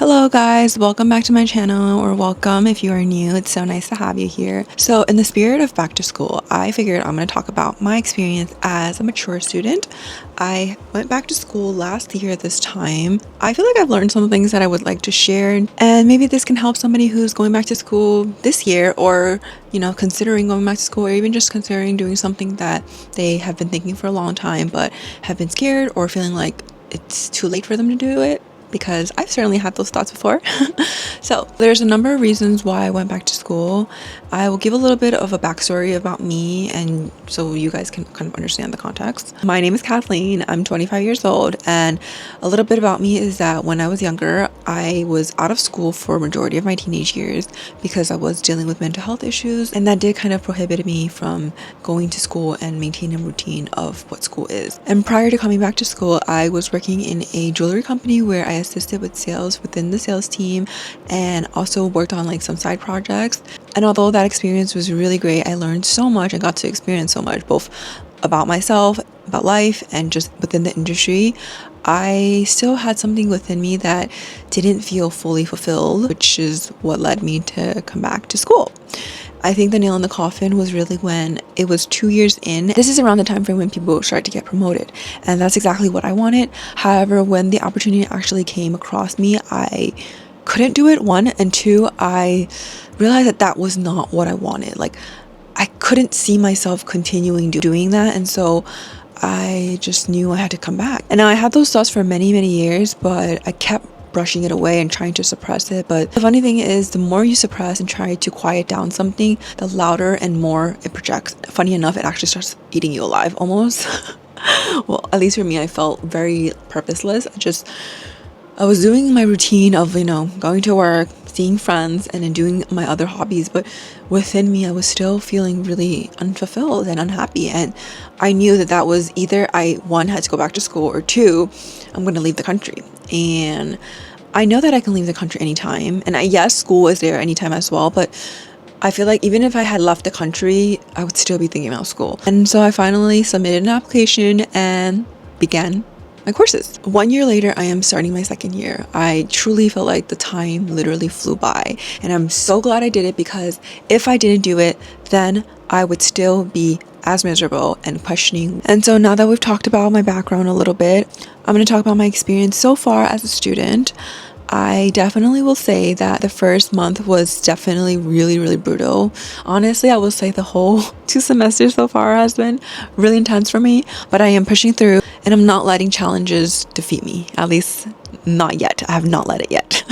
Hello guys, welcome back to my channel, or welcome if you are new. It's so nice to have you here. So in the spirit of back to school, I figured I'm going to talk about my experience as a mature student. I went back to school last year this time. I feel like I've learned some things that I would like to share, and maybe this can help somebody who's going back to school this year, or considering going back to school, or even just considering doing something that they have been thinking for a long time but have been scared or feeling like it's too late for them to do it, because I've certainly had those thoughts before. So there's a number of reasons why I went back to school. I will give a little bit of a backstory about me, and so you guys can kind of understand the context. My name is Kathleen. I'm 25 years old, and a little bit about me is that when I was younger, I was out of school for a majority of my teenage years because I was dealing with mental health issues, and that did kind of prohibit me from going to school and maintaining a routine of what school is. And prior to coming back to school, I was working in a jewelry company where I assisted with sales within the sales team, and also worked on like some side projects. And although that experience was really great, I learned so much and got to experience so much, both about myself, about life, and just within the industry. I still had something within me that didn't feel fully fulfilled, which is what led me to come back to school. I think the nail in the coffin was really when it was 2 years in. This is around the time frame when people start to get promoted, and that's exactly what I wanted. However, when the opportunity actually came across me, I couldn't do it, one, and two, I realized that that was not what I wanted. Like, I couldn't see myself continuing doing that, and so I just knew I had to come back. And now I had those thoughts for many years, but I kept brushing it away and trying to suppress it. But the funny thing is, the more you suppress and try to quiet down something, the louder and more it projects. Funny enough, it actually starts eating you alive almost. Well, at least for me, I felt very purposeless. I was doing my routine of, going to work, seeing friends, and then doing my other hobbies, but within me I was still feeling really unfulfilled and unhappy. And I knew that that was either I, one, had to go back to school, or two, I'm going to leave the country. And I know that I can leave the country anytime, and yes, school is there anytime as well, but I feel like even if I had left the country, I would still be thinking about school. And so I finally submitted an application and began my courses. 1 year later, I am starting my second year. I truly feel like the time literally flew by, and I'm so glad I did it, because if I didn't do it, then I would still be as miserable and questioning. And so now that we've talked about my background a little bit, I'm going to talk about my experience so far as a student. I definitely will say that the first month was definitely really brutal. Honestly, I will say the whole 2 semesters so far has been really intense for me, but I am pushing through, and I'm not letting challenges defeat me. At least not yet. I have not let it yet.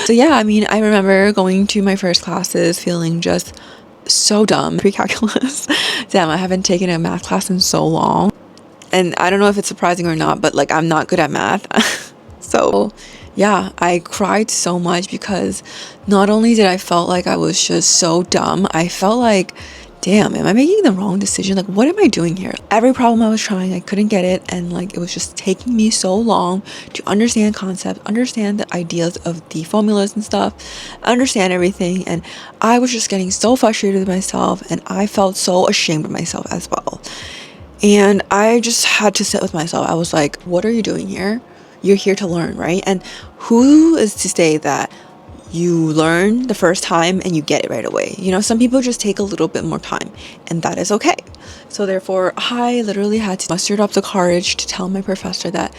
So yeah, I remember going to my first classes feeling just so dumb. Pre-calculus. Damn, I haven't taken a math class in so long. And I don't know if it's surprising or not, but I'm not good at math. So yeah, I cried so much, because not only did I felt like I was just so dumb, I felt like, damn, am I making the wrong decision? Like, what am I doing here? Every problem I was trying, I couldn't get it, and it was just taking me so long to understand concepts, understand the ideas of the formulas and stuff, understand everything, and I was just getting so frustrated with myself, and I felt so ashamed of myself as well. And I just had to sit with myself. I was like, what are you doing here? You're here to learn, right? And who is to say that you learn the first time and you get it right away? Some people just take a little bit more time, and that is okay. So therefore, I literally had to muster up the courage to tell my professor that,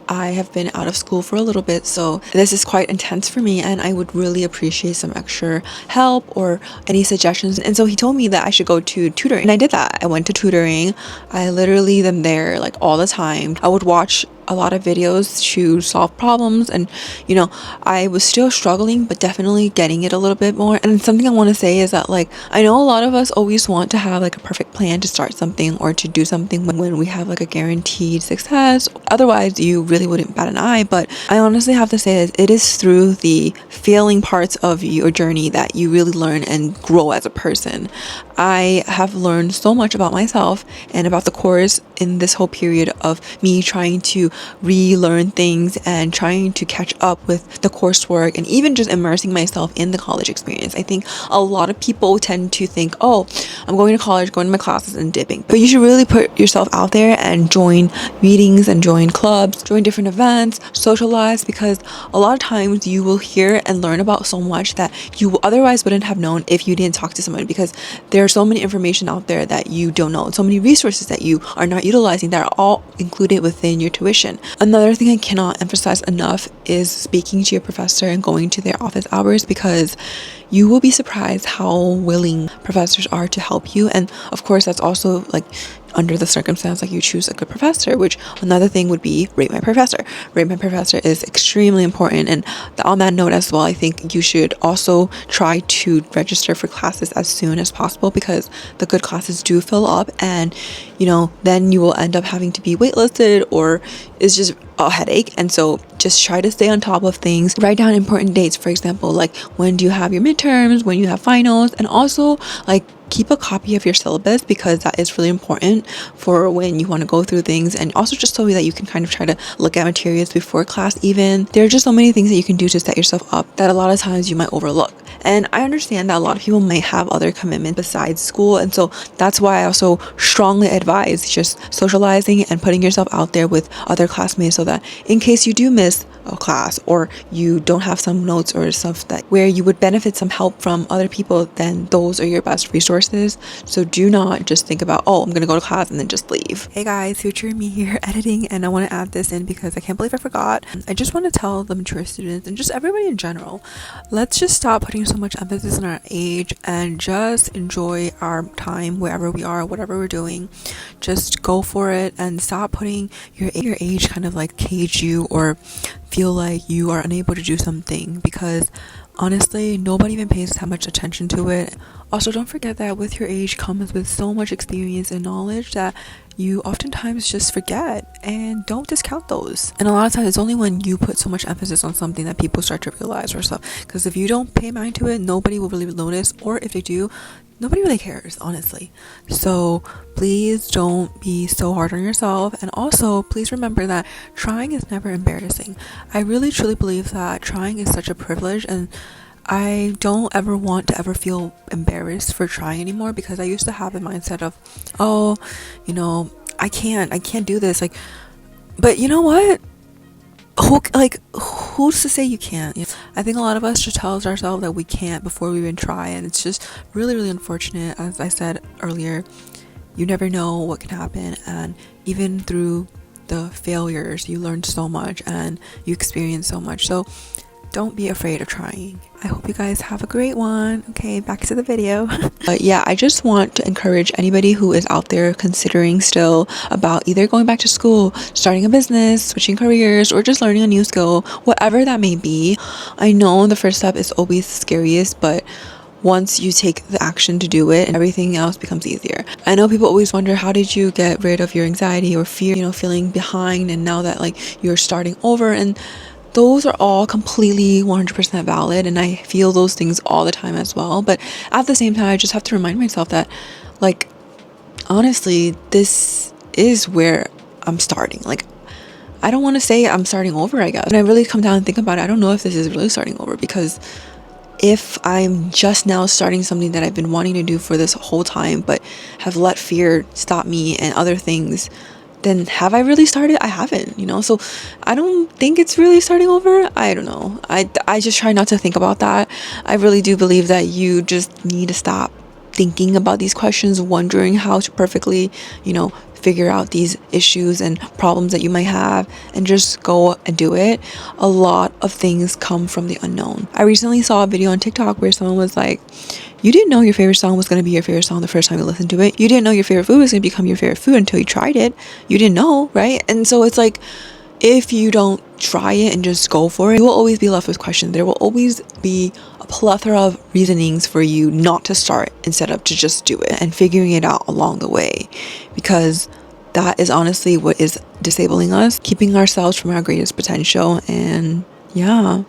I have been out of school for a little bit, so this is quite intense for me, and I would really appreciate some extra help or any suggestions. And so he told me that I should go to tutoring, and I did that. I went to tutoring. I literally am there all the time. I would watch a lot of videos to solve problems, and I was still struggling, but definitely getting it a little bit more. And something I want to say is that I know a lot of us always want to have a perfect plan to start something or to do something when we have a guaranteed success. Otherwise, you really wouldn't bat an eye. But I honestly have to say that it is through the failing parts of your journey that you really learn and grow as a person. I have learned so much about myself and about the course in this whole period of me trying to relearn things and trying to catch up with the coursework and even just immersing myself in the college experience. I think a lot of people tend to think, oh, I'm going to college, going to my classes and dipping. But you should really put yourself out there and join meetings and join clubs, join different events, socialize, because a lot of times you will hear and learn about so much that you otherwise wouldn't have known if you didn't talk to someone, because there's so many information out there that you don't know, so many resources that you are not utilizing that are all included within your tuition. Another thing I cannot emphasize enough is speaking to your professor and going to their office hours, because you will be surprised how willing professors are to help you. And of course, that's also like under the circumstance, like you choose a good professor, which another thing would be rate my professor. Rate my professor is extremely important. And on that note as well, I think you should also try to register for classes as soon as possible, because the good classes do fill up, and then you will end up having to be waitlisted, or it's just a headache. And so just try to stay on top of things. Write down important dates, for example, like when do you have your midterms, when you have finals, and also like keep a copy of your syllabus, because that is really important for when you want to go through things, and also just so that you can kind of try to look at materials before class even. There are just so many things that you can do to set yourself up that a lot of times you might overlook. And I understand that a lot of people may have other commitments besides school, and so that's why I also strongly advise just socializing and putting yourself out there with other classmates, so that in case you do miss a class or you don't have some notes or stuff that where you would benefit some help from other people, then those are your best resources. So do not just think about, oh, I'm gonna go to class and then just leave. Hey guys, future me here editing, and I want to add this in because I can't believe I forgot. I just want to tell the mature students and just everybody in general, let's just stop putting so much emphasis on our age and just enjoy our time wherever we are, whatever we're doing. Just go for it and stop putting your age kind of like cage you or feel like you are unable to do something, because honestly nobody even pays that much attention to it. Also, don't forget that with your age comes with so much experience and knowledge that you oftentimes just forget, and don't discount those. And a lot of times it's only when you put so much emphasis on something that people start to realize or stuff, because if you don't pay mind to it, nobody will really notice, or if they do, nobody really cares, honestly. So please don't be so hard on yourself, and also please remember that trying is never embarrassing. I really truly believe that trying is such a privilege, and I don't ever want to ever feel embarrassed for trying anymore, because I used to have the mindset of, oh, I can't do this, like, but you know what, who's to say you can't? I think a lot of us just tell ourselves that we can't before we even try, and it's just really, really unfortunate. As I said earlier, you never know what can happen, and even through the failures you learn so much and you experience so much. So don't be afraid of trying. I hope you guys have a great one. Okay, back to the video. But yeah, I just want to encourage anybody who is out there considering still about either going back to school, starting a business, switching careers, or just learning a new skill, whatever that may be. I know the first step is always scariest, but once you take the action to do it, everything else becomes easier. I know people always wonder, how did you get rid of your anxiety or fear, feeling behind, and now that like you're starting over? And those are all completely 100% valid, and I feel those things all the time as well. But at the same time, I just have to remind myself that, like, honestly, this is where I'm starting. Like, I don't want to say I'm starting over, I guess. When I really come down and think about it, I don't know if this is really starting over, because if I'm just now starting something that I've been wanting to do for this whole time but have let fear stop me and other things, then have I really started? I haven't, so I don't think it's really starting over. I don't know. I just try not to think about that. I really do believe that you just need to stop thinking about these questions, wondering how to perfectly, figure out these issues and problems that you might have, and just go and do it. A lot of things come from the unknown. I recently saw a video on TikTok where someone was like, you didn't know your favorite song was going to be your favorite song the first time you listened to it. You didn't know your favorite food was going to become your favorite food until you tried it. You didn't know, right? And so it's like, if you don't try it and just go for it, you will always be left with questions. There will always be a plethora of reasonings for you not to start instead of to just do it, and figuring it out along the way, because that is honestly what is disabling us, keeping ourselves from our greatest potential. And yeah,